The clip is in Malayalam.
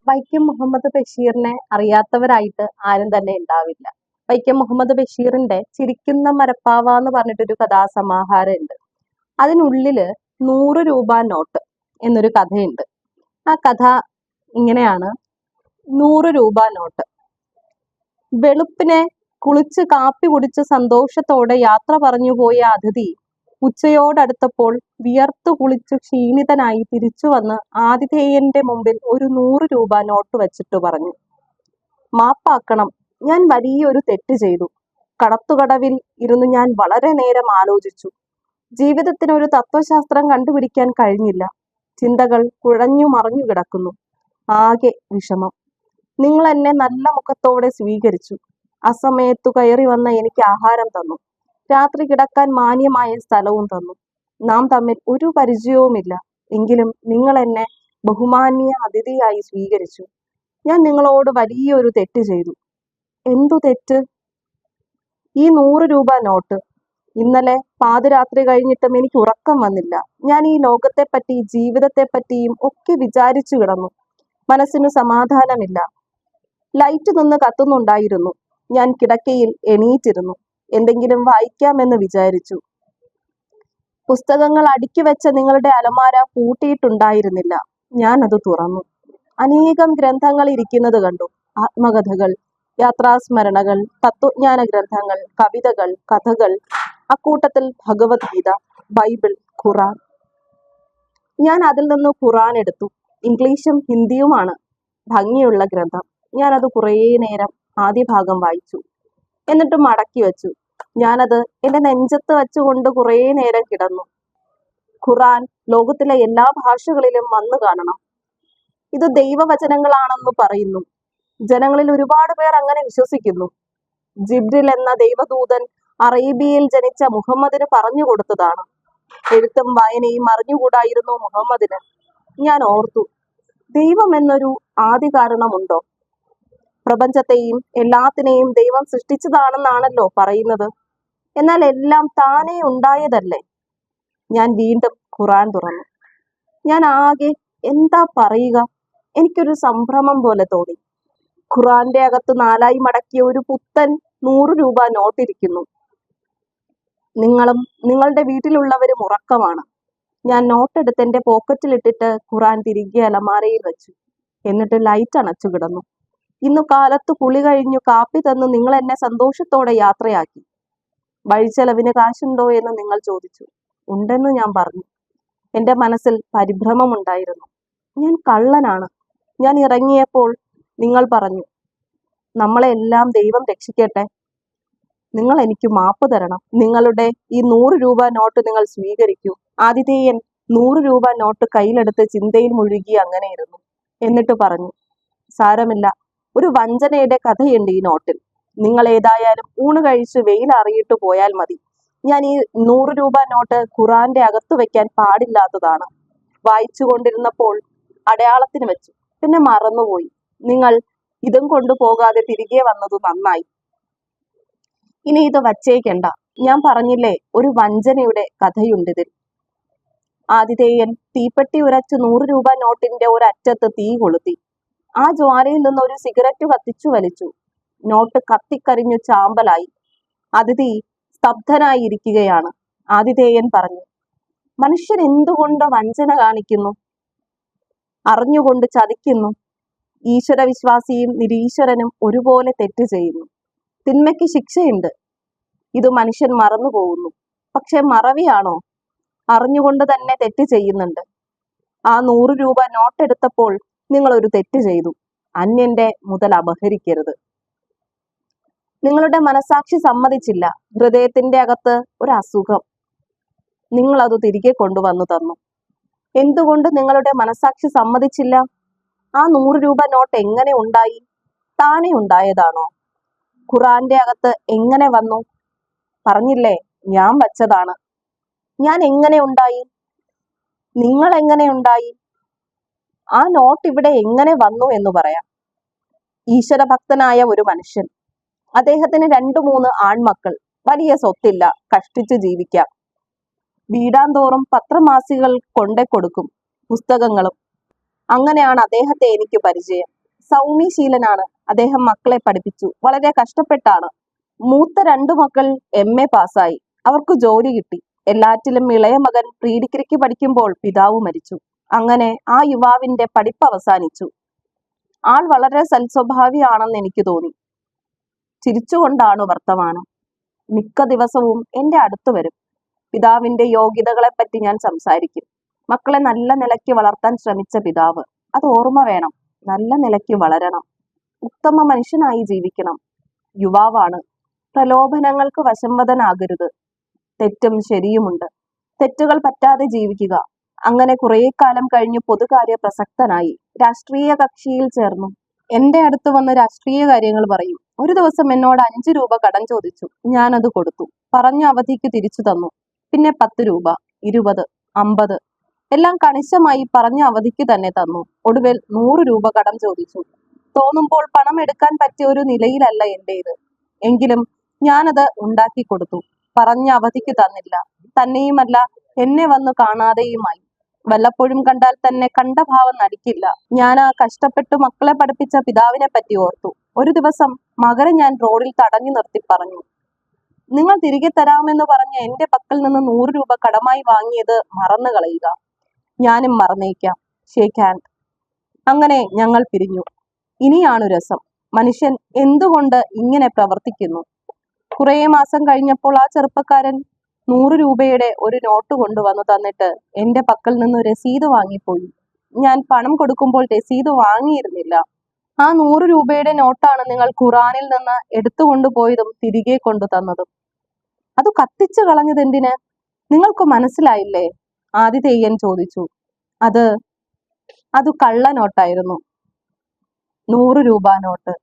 വൈക്കം മുഹമ്മദ് ബഷീറിനെ അറിയാത്തവരായിട്ട് ആരും തന്നെ ഉണ്ടാവില്ല. വൈക്കം മുഹമ്മദ് ബഷീറിന്റെ ചിരിക്കുന്ന മരപ്പാവ എന്ന് പറഞ്ഞിട്ടൊരു കഥാസമാഹാരം ഉണ്ട്. അതിനുള്ളില് 100 രൂപ നോട്ട് എന്നൊരു കഥയുണ്ട്. ആ കഥ ഇങ്ങനെയാണ്. 100 രൂപ നോട്ട്. വെളുപ്പിനെ കുളിച്ച് കാപ്പി കുടിച്ച് സന്തോഷത്തോടെ യാത്ര പറഞ്ഞു പോയ അതിഥി ഉച്ചയോടടുത്തപ്പോൾ വിയർത്തു കുളിച്ചു ക്ഷീണിതനായി തിരിച്ചു വന്ന് ആതിഥേയന്റെ മുമ്പിൽ ഒരു 100 രൂപ നോട്ട് വെച്ചിട്ട് പറഞ്ഞു, മാപ്പാക്കണം, ഞാൻ വലിയൊരു തെറ്റ് ചെയ്തു. കടത്തുകടവിൽ ഇരുന്ന് ഞാൻ വളരെ നേരം ആലോചിച്ചു. ജീവിതത്തിന് ഒരു തത്വശാസ്ത്രം കണ്ടുപിടിക്കാൻ കഴിഞ്ഞില്ല. ചിന്തകൾ കുഴഞ്ഞു മറിഞ്ഞു കിടക്കുന്നു. ആകെ വിഷമം. നിങ്ങൾ എന്നെ നല്ല മുഖത്തോടെ സ്വീകരിച്ചു. അസമയത്തു കയറി വന്ന എനിക്ക് ആഹാരം തന്നു. രാത്രി കിടക്കാൻ മാന്യമായ സ്ഥലവും തന്നു. നാം തമ്മിൽ ഒരു പരിചയവുമില്ല. എങ്കിലും നിങ്ങൾ എന്നെ ബഹുമാന്യ അതിഥിയായി സ്വീകരിച്ചു. ഞാൻ നിങ്ങളോട് വലിയൊരു തെറ്റ് ചെയ്തു. എന്തു തെറ്റ്? ഈ 100 രൂപ നോട്ട്. ഇന്നലെ പാതിരാത്രി കഴിഞ്ഞിട്ടും എനിക്ക് ഉറക്കം വന്നില്ല. ഞാൻ ഈ ലോകത്തെപ്പറ്റി ജീവിതത്തെപ്പറ്റിയും ഒക്കെ വിചാരിച്ചു കിടന്നു. മനസ്സിന് സമാധാനമില്ല. ലൈറ്റ് നിന്ന് കത്തുന്നുണ്ടായിരുന്നു. ഞാൻ കിടക്കയിൽ എണീറ്റിരുന്നു. എന്തെങ്കിലും വായിക്കാമെന്ന് വിചാരിച്ചു. പുസ്തകങ്ങൾ അടുക്കി വെച്ച നിങ്ങളുടെ അലമാര പൂട്ടിയിട്ടുണ്ടായിരുന്നില്ല. ഞാൻ അത് തുറന്നു. അനേകം ഗ്രന്ഥങ്ങൾ ഇരിക്കുന്നത് കണ്ടു. ആത്മകഥകൾ, യാത്രാസ്മരണകൾ, തത്വജ്ഞാന ഗ്രന്ഥങ്ങൾ, കവിതകൾ, കഥകൾ, അക്കൂട്ടത്തിൽ ഭഗവത്ഗീത, ബൈബിൾ, ഖുറാൻ. ഞാൻ അതിൽ നിന്ന് ഖുറാൻ എടുത്തു. ഇംഗ്ലീഷും ഹിന്ദിയുമാണ് ഭംഗിയുള്ള ഗ്രന്ഥം. ഞാനത് കുറേ നേരം ആദ്യ ഭാഗം വായിച്ചു. എന്നിട്ട് മടക്കി വെച്ചു. ഞാനത് എന്റെ നെഞ്ചത്ത് വെച്ചുകൊണ്ട് കുറേ നേരം കിടന്നു. ഖുറാൻ ലോകത്തിലെ എല്ലാ ഭാഷകളിലും വന്നു കാണണം. ഇത് ദൈവവചനങ്ങളാണെന്ന് പറയുന്നു. ജനങ്ങളിൽ ഒരുപാട് പേർ അങ്ങനെ വിശ്വസിക്കുന്നു. ജിബ്രിൽ എന്ന ദൈവദൂതൻ അറേബ്യയിൽ ജനിച്ച മുഹമ്മദിന് പറഞ്ഞു കൊടുത്തതാണ്. എഴുത്തും വായനയും അറിഞ്ഞുകൂടായിരുന്നു മുഹമ്മദിന്. ഞാൻ ഓർത്തു, ദൈവം എന്നൊരു ആദി കാരണമുണ്ടോ? പ്രപഞ്ചത്തെയും എല്ലാത്തിനെയും ദൈവം സൃഷ്ടിച്ചതാണെന്നാണല്ലോ പറയുന്നത്. എന്നാൽ എല്ലാം താനേ ഉണ്ടായതല്ലേ? ഞാൻ വീണ്ടും ഖുറാൻ തുറന്നു. ഞാൻ ആകെ എന്താ പറയുക, എനിക്കൊരു സംഭ്രമം പോലെ തോന്നി. ഖുറാന്റെ അകത്ത് 4 മടക്കിയ ഒരു പുത്തൻ 100 രൂപ നോട്ടിരിക്കുന്നു. നിങ്ങളും നിങ്ങളുടെ വീട്ടിലുള്ളവരും ഉറക്കമാണ്. ഞാൻ നോട്ടെടുത്ത് എന്റെ പോക്കറ്റിലിട്ടിട്ട് ഖുറാൻ തിരികെ അലമാരയിൽ വെച്ചു. എന്നിട്ട് ലൈറ്റ് അണച്ചു കിടന്നു. ഇന്നു കാലത്ത് കുളി കഴിഞ്ഞു കാപ്പി തന്നു നിങ്ങൾ എന്നെ സന്തോഷത്തോടെ യാത്രയാക്കി. വഴിച്ചെലവിന് കാശുണ്ടോ എന്ന് നിങ്ങൾ ചോദിച്ചു. ഉണ്ടെന്ന് ഞാൻ പറഞ്ഞു. എന്റെ മനസ്സിൽ പരിഭ്രമമുണ്ടായിരുന്നു. ഞാൻ കള്ളനാണ്. ഞാൻ ഇറങ്ങിയപ്പോൾ നിങ്ങൾ പറഞ്ഞു, നമ്മളെല്ലാം ദൈവം രക്ഷിക്കട്ടെ, നിങ്ങൾ എനിക്ക് മാപ്പ് തരണം. നിങ്ങളുടെ ഈ 100 രൂപ നോട്ട് നിങ്ങൾ സ്വീകരിക്കൂ. ആതിഥേയൻ 100 രൂപ നോട്ട് കയ്യിലെടുത്ത് ചിന്തയിൽ മുഴുകി അങ്ങനെ ഇരുന്നു. എന്നിട്ട് പറഞ്ഞു, സാരമില്ല, ഒരു വഞ്ചനയുടെ കഥയുണ്ട് ഈ നോട്ടിൽ. നിങ്ങൾ ഏതായാലും ഊണ് കഴിച്ച് വെയിലറിയിട്ട് പോയാൽ മതി. ഞാൻ ഈ 100 രൂപ നോട്ട് ഖുറാന്റെ അകത്ത് വെക്കാൻ പാടില്ലാത്തതാണ്. വായിച്ചു കൊണ്ടിരുന്നപ്പോൾ അടയാളത്തിന് വെച്ചു, പിന്നെ മറന്നുപോയി. നിങ്ങൾ ഇതും കൊണ്ടുപോകാതെ തിരികെ വന്നത് നന്നായി. ഇനി ഇത് വച്ചേക്കണ്ട. ഞാൻ പറഞ്ഞില്ലേ, ഒരു വഞ്ചനയുടെ കഥയുണ്ടിതിൽ. ആതിഥേയൻ തീപ്പെട്ടി ഉരച്ച് 100 രൂപ നോട്ടിന്റെ ഒരറ്റത്ത് തീ കൊളുത്തി. ആ ജ്വാലയിൽ നിന്ന് ഒരു സിഗരറ്റ് കത്തിച്ചു വലിച്ചു. നോട്ട് കത്തിക്കരിഞ്ഞു ചാമ്പലായി. അതിഥി സ്തബ്ധനായി ഇരിക്കുകയാണ്. ആതിഥേയൻ പറഞ്ഞു, മനുഷ്യൻ എന്തുകൊണ്ട് വഞ്ചന കാണിക്കുന്നു? അറിഞ്ഞുകൊണ്ട് ചതിക്കുന്നു. ഈശ്വരവിശ്വാസിയും നിരീശ്വരനും ഒരുപോലെ തെറ്റ് ചെയ്യുന്നു. തിന്മയ്ക്ക് ശിക്ഷയുണ്ട്. ഇത് മനുഷ്യൻ മറന്നു പോകുന്നു. പക്ഷെ മറവിയാണോ? അറിഞ്ഞുകൊണ്ട് തന്നെ തെറ്റ് ചെയ്യുന്നുണ്ട്. ആ 100 രൂപ നോട്ടെടുത്തപ്പോൾ നിങ്ങൾ ഒരു തെറ്റ് ചെയ്തു. അന്യന്റെ മുതൽ അപഹരിക്കരുത്. നിങ്ങളുടെ മനസാക്ഷി സമ്മതിച്ചില്ല. ഹൃദയത്തിന്റെ അകത്ത് ഒരു അസുഖം. നിങ്ങൾ അത് തിരികെ കൊണ്ടുവന്നു തന്നു. എന്തുകൊണ്ട് നിങ്ങളുടെ മനസാക്ഷി സമ്മതിച്ചില്ല? ആ 100 രൂപ നോട്ട് എങ്ങനെ ഉണ്ടായി? താനെ ഉണ്ടായതാണോ? ഖുറാന്റെ അകത്ത് എങ്ങനെ വന്നു? പറഞ്ഞില്ലേ, ഞാൻ വച്ചതാണ്. ഞാൻ എങ്ങനെ ഉണ്ടായി? നിങ്ങൾ എങ്ങനെ ഉണ്ടായി? ആ നോട്ട് ഇവിടെ എങ്ങനെ വന്നു എന്ന് പറയാം. ഈശ്വരഭക്തനായ ഒരു മനുഷ്യൻ. അദ്ദേഹത്തിന് 2-3 ആൺമക്കൾ. വലിയ സ്വത്തില്ല, കഷ്ടിച്ച് ജീവിക്കാം. വീടാന്തോറും പത്രമാസികകൾ കൊണ്ടേ കൊടുക്കും, പുസ്തകങ്ങളും. അങ്ങനെയാണ് അദ്ദേഹത്തെ എനിക്ക് പരിചയം. സൗമ്യശീലനാണ്. അദ്ദേഹം മക്കളെ പഠിപ്പിച്ചു, വളരെ കഷ്ടപ്പെട്ടാണ്. മൂത്ത 2 മക്കൾ MA പാസ്സായി, അവർക്ക് ജോലി കിട്ടി. എല്ലാറ്റിലും ഇളയ മകൻ പ്രീ ഡിഗ്രിക്ക് പഠിക്കുമ്പോൾ പിതാവ് മരിച്ചു. അങ്ങനെ ആ യുവാവിന്റെ പഠിപ്പ് അവസാനിച്ചു. ആൾ വളരെ സൽസ്വഭാവിയാണെന്ന് എനിക്ക് തോന്നി. ചിരിച്ചുകൊണ്ടാണ് വർത്തമാനം. മിക്ക ദിവസവും എന്റെ അടുത്ത് വരും. പിതാവിന്റെ യോഗ്യതകളെപ്പറ്റി ഞാൻ സംസാരിക്കും. മക്കളെ നല്ല നിലയ്ക്ക് വളർത്താൻ ശ്രമിച്ച പിതാവ്. അത് ഓർമ്മ വേണം. നല്ല നിലയ്ക്ക് വളരണം, ഉത്തമ മനുഷ്യനായി ജീവിക്കണം. യുവാവാണ്. പ്രലോഭനങ്ങൾക്ക് വശംവദനാകരുത്. തെറ്റും ശരിയുമുണ്ട്. തെറ്റുകൾ പറ്റാതെ ജീവിക്കുക. അങ്ങനെ കുറെ കാലം കഴിഞ്ഞ് പൊതുകാര്യ പ്രസക്തനായി. രാഷ്ട്രീയ കക്ഷിയിൽ ചേർന്നു. എന്റെ അടുത്ത് വന്ന് രാഷ്ട്രീയ കാര്യങ്ങൾ പറയും. ഒരു ദിവസം എന്നോട് 5 രൂപ കടം ചോദിച്ചു. ഞാനത് കൊടുത്തു. പറഞ്ഞ അവധിക്ക് തിരിച്ചു തന്നു. പിന്നെ 10 രൂപ, 20, 50 എല്ലാം കണിശമായി പറഞ്ഞ അവധിക്ക് തന്നെ തന്നു. ഒടുവിൽ 100 രൂപ കടം ചോദിച്ചു. തോന്നുമ്പോൾ പണം എടുക്കാൻ പറ്റിയ ഒരു നിലയിലല്ല എന്റേത്. എങ്കിലും ഞാനത് ഉണ്ടാക്കി കൊടുത്തു. പറഞ്ഞ അവധിക്ക് തന്നില്ല. തന്നെയുമല്ല, എന്നെ വന്നു കാണാതെയുമായി. വല്ലപ്പോഴും കണ്ടാൽ തന്നെ കണ്ട ഭാവം നടിക്കില്ല. ഞാൻ ആ കഷ്ടപ്പെട്ടു മക്കളെ പഠിപ്പിച്ച പിതാവിനെ പറ്റി ഓർത്തു. ഒരു ദിവസം മകനെ ഞാൻ റോഡിൽ തടഞ്ഞു നിർത്തി പറഞ്ഞു, നിങ്ങൾ തിരികെ തരാമെന്ന് പറഞ്ഞ എന്റെ പക്കൽ നിന്ന് 100 രൂപ കടമായി വാങ്ങിയത് മറന്നു കളയുക. ഞാനും മറന്നേക്കാം. Shake hand. അങ്ങനെ ഞങ്ങൾ പിരിഞ്ഞു. ഇനിയാണു രസം. മനുഷ്യൻ എന്തുകൊണ്ട് ഇങ്ങനെ പ്രവർത്തിക്കുന്നു? കുറേ മാസം കഴിഞ്ഞപ്പോൾ ആ ചെറുപ്പക്കാരൻ 100 രൂപയുടെ ഒരു നോട്ട് കൊണ്ടുവന്നു തന്നിട്ട് എന്റെ പക്കൽ നിന്ന് രസീത് വാങ്ങിപ്പോയി. ഞാൻ പണം കൊടുക്കുമ്പോൾ രസീത് വാങ്ങിയിരുന്നില്ല. ആ 100 രൂപയുടെ നോട്ടാണ് നിങ്ങൾ ഖുറാനിൽ നിന്ന് എടുത്തുകൊണ്ടുപോയതും തിരികെ കൊണ്ടു തന്നതും. അത് കത്തിച്ചു കളഞ്ഞതെന്തിന്? നിങ്ങൾക്ക് മനസ്സിലായില്ലേ? ആതിഥേയൻ ചോദിച്ചു. അത് കള്ള നോട്ടായിരുന്നു. 100 രൂപ നോട്ട്.